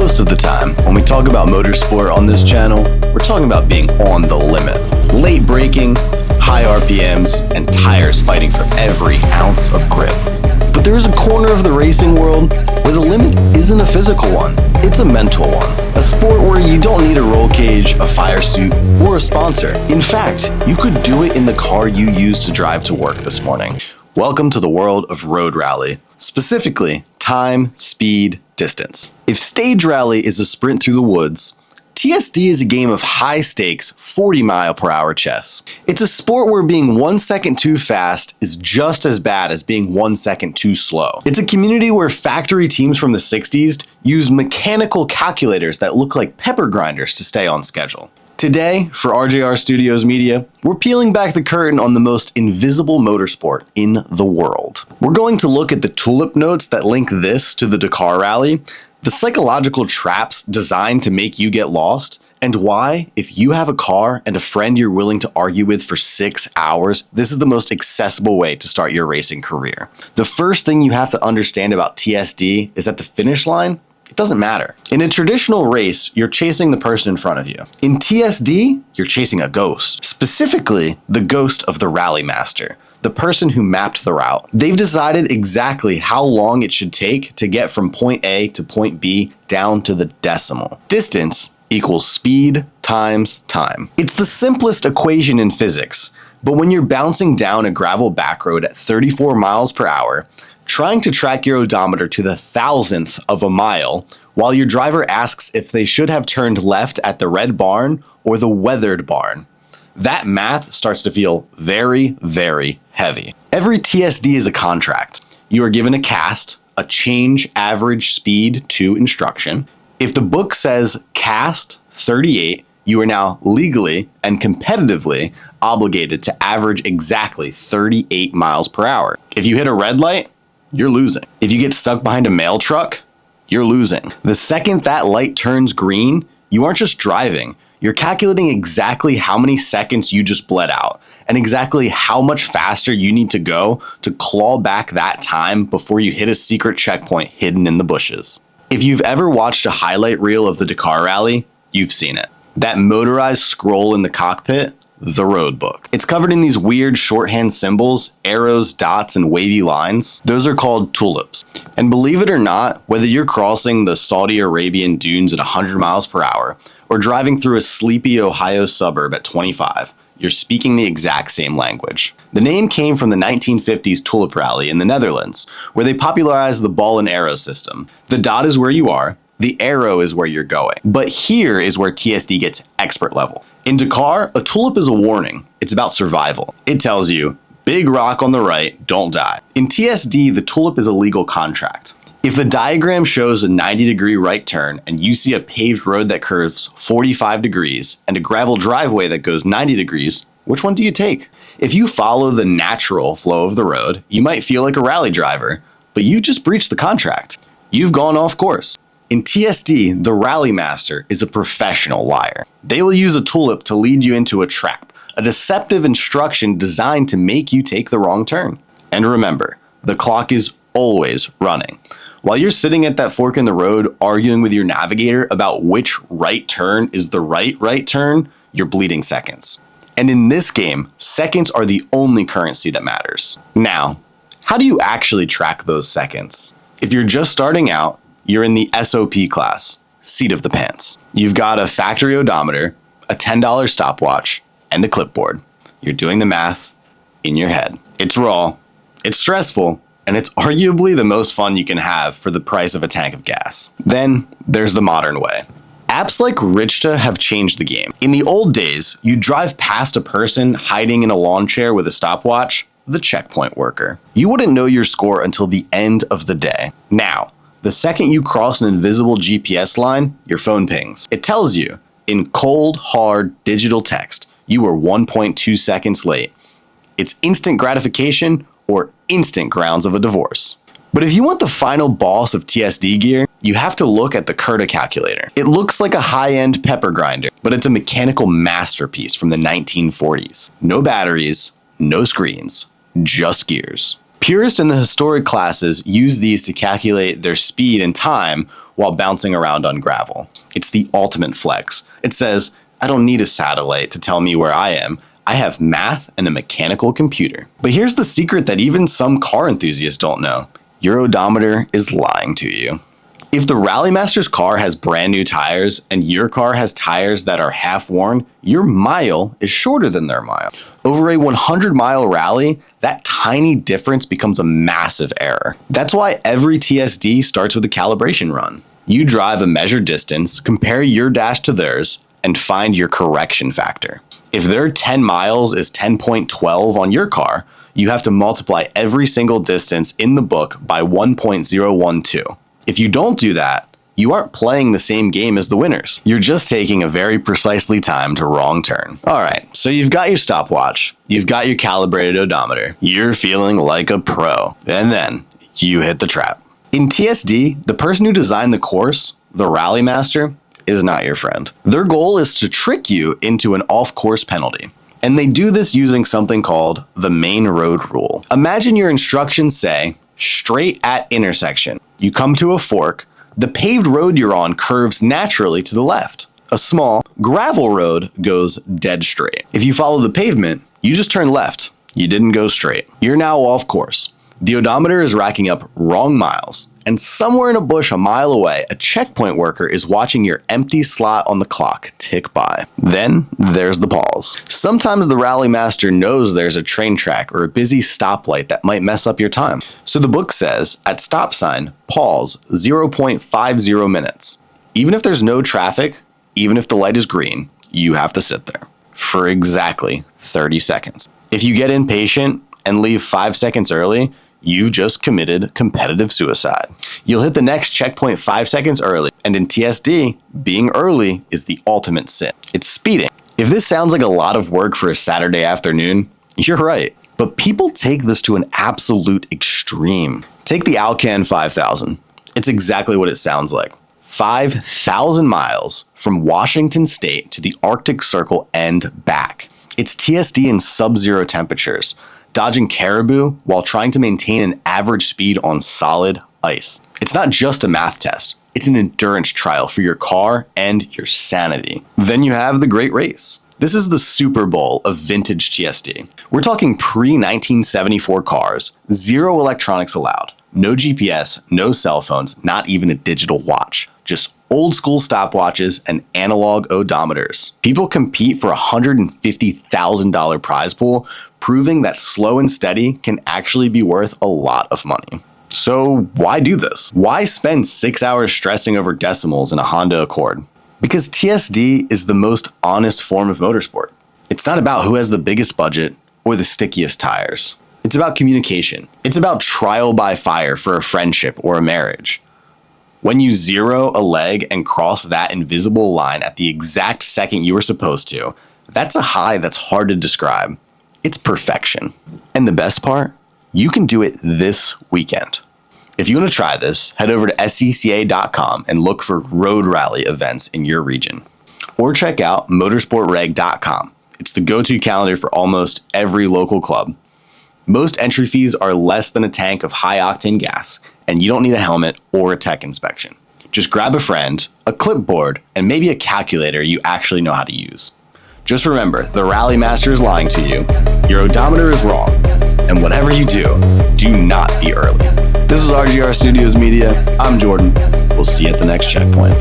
Most of the time, when we talk about motorsport on this channel, we're talking about being on the limit. Late braking, high RPMs, and tires fighting for every ounce of grip. But there is a corner of the racing world where the limit isn't a physical one, it's a mental one. A sport where you don't need a roll cage, a fire suit, or a sponsor. In fact, you could do it in the car you used to drive to work this morning. Welcome to the world of road rally, specifically time, speed, distance. If stage rally is a sprint through the woods, TSD is a game of high-stakes, 40-mile-per-hour chess. It's a sport where being 1 second too fast is just as bad as being 1 second too slow. It's a community where factory teams from the 60s use mechanical calculators that look like pepper grinders to stay on schedule. Today, for RJR Studios Media, we're peeling back the curtain on the most invisible motorsport in the world. We're going to look at the Tulip notes that link this to the Dakar Rally, the psychological traps designed to make you get lost, and why, if you have a car and a friend you're willing to argue with for 6 hours, this is the most accessible way to start your racing career. The first thing you have to understand about TSD is that the finish line, it doesn't matter. In a traditional race, you're chasing the person in front of you. In TSD, you're chasing a ghost, specifically the ghost of the rally master, the person who mapped the route. They've decided exactly how long it should take to get from point A to point B down to the decimal. Distance equals speed times time. It's the simplest equation in physics, but when you're bouncing down a gravel back road at 34 miles per hour, trying to track your odometer to the 1,000th of a mile while your driver asks if they should have turned left at the red barn or the weathered barn, that math starts to feel very, very heavy. Every TSD is a contract. You are given a cast, a change average speed to instruction. If the book says cast 38, you are now legally and competitively obligated to average exactly 38 miles per hour. If you hit a red light, you're losing. If you get stuck behind a mail truck, you're losing. The second that light turns green, you aren't just driving, you're calculating exactly how many seconds you just bled out and exactly how much faster you need to go to claw back that time before you hit a secret checkpoint hidden in the bushes. If you've ever watched a highlight reel of the Dakar Rally, you've seen it. That motorized scroll in the cockpit, the road book. It's covered in these weird shorthand symbols, arrows, dots, and wavy lines. Those are called tulips. And believe it or not, whether you're crossing the Saudi Arabian dunes at 100 miles per hour or driving through a sleepy Ohio suburb at 25, you're speaking the exact same language. The name came from the 1950s Tulip Rally in the Netherlands, where they popularized the ball and arrow system. The dot is where you are, the arrow is where you're going. But here is where TSD gets expert level. In Dakar, a tulip is a warning. It's about survival. It tells you, big rock on the right, don't die. In TSD, the tulip is a legal contract. If the diagram shows a 90-degree right turn and you see a paved road that curves 45 degrees and a gravel driveway that goes 90 degrees, which one do you take? If you follow the natural flow of the road, you might feel like a rally driver, but you just breached the contract. You've gone off course. In TSD, the rally master is a professional liar. They will use a tulip to lead you into a trap, a deceptive instruction designed to make you take the wrong turn. And remember, the clock is always running. While you're sitting at that fork in the road arguing with your navigator about which right turn is the right turn, you're bleeding seconds. And in this game, seconds are the only currency that matters. Now, how do you actually track those seconds? If you're just starting out, you're in the SOP class, seat of the pants. You've got a factory odometer, a $10 stopwatch, and a clipboard. You're doing the math in your head. It's raw, it's stressful, and it's arguably the most fun you can have for the price of a tank of gas. Then there's the modern way. Apps like Richta have changed the game. In the old days, you'd drive past a person hiding in a lawn chair with a stopwatch, the checkpoint worker. You wouldn't know your score until the end of the day. Now, the second you cross an invisible GPS line, your phone pings. It tells you, in cold, hard, digital text, you were 1.2 seconds late. It's instant gratification or instant grounds of a divorce. But if you want the final boss of TSD gear, you have to look at the Curta calculator. It looks like a high-end pepper grinder, but it's a mechanical masterpiece from the 1940s. No batteries, no screens, just gears. Purists in the historic classes use these to calculate their speed and time while bouncing around on gravel. It's the ultimate flex. It says, I don't need a satellite to tell me where I am. I have math and a mechanical computer. But here's the secret that even some car enthusiasts don't know. Your odometer is lying to you. If the Rally Master's car has brand new tires and your car has tires that are half worn, your mile is shorter than their mile. Over a 100-mile rally, that tiny difference becomes a massive error. That's why every TSD starts with a calibration run. You drive a measured distance, compare your dash to theirs, and find your correction factor. If their 10 miles is 10.12 on your car, you have to multiply every single distance in the book by 1.012. If you don't do that, you aren't playing the same game as the winners. You're just taking a very precisely timed wrong turn. All right, so you've got your stopwatch, you've got your calibrated odometer, you're feeling like a pro, and then you hit the trap. In TSD, the person who designed the course, the Rally Master, is not your friend. Their goal is to trick you into an off-course penalty. And they do this using something called the main road rule. Imagine your instructions say, straight at intersection. You come to a fork, the paved road you're on curves naturally to the left. A small gravel road goes dead straight. If you follow the pavement, you just turn left. You didn't go straight. You're now off course. The odometer is racking up wrong miles, and somewhere in a bush a mile away, a checkpoint worker is watching your empty slot on the clock tick by. Then there's the pause. Sometimes the Rally Master knows there's a train track or a busy stoplight that might mess up your time. So the book says, at stop sign, pause 0.50 minutes. Even if there's no traffic, even if the light is green, you have to sit there for exactly 30 seconds. If you get impatient and leave 5 seconds early, you've just committed competitive suicide. You'll hit the next checkpoint 5 seconds early, and in TSD, being early is the ultimate sin. It's speeding. If this sounds like a lot of work for a Saturday afternoon, you're right. But people take this to an absolute extreme. Take the Alcan 5000. It's exactly what it sounds like. 5,000 miles from Washington State to the Arctic Circle and back. It's TSD in sub-zero temperatures, dodging caribou while trying to maintain an average speed on solid ice. It's not just a math test. It's an endurance trial for your car and your sanity. Then you have the Great Race. This is the Super Bowl of vintage TSD. We're talking pre-1974 cars, zero electronics allowed, no GPS, no cell phones, not even a digital watch, just old school stopwatches and analog odometers. People compete for a $150,000 prize pool, proving that slow and steady can actually be worth a lot of money. So why do this? Why spend 6 hours stressing over decimals in a Honda Accord? Because TSD is the most honest form of motorsport. It's not about who has the biggest budget or the stickiest tires. It's about communication. It's about trial by fire for a friendship or a marriage. When you zero a leg and cross that invisible line at the exact second you were supposed to, that's a high that's hard to describe. It's perfection. And the best part, you can do it this weekend. If you want to try this, head over to SCCA.com and look for road rally events in your region. Or check out motorsportreg.com. It's the go-to calendar for almost every local club. Most entry fees are less than a tank of high-octane gas, and you don't need a helmet or a tech inspection. Just grab a friend, a clipboard, and maybe a calculator you actually know how to use. Just remember, the Rally Master is lying to you, your odometer is wrong, and whatever you do, do not be early. This is RGR Studios Media. I'm Jordan. We'll see you at the next checkpoint.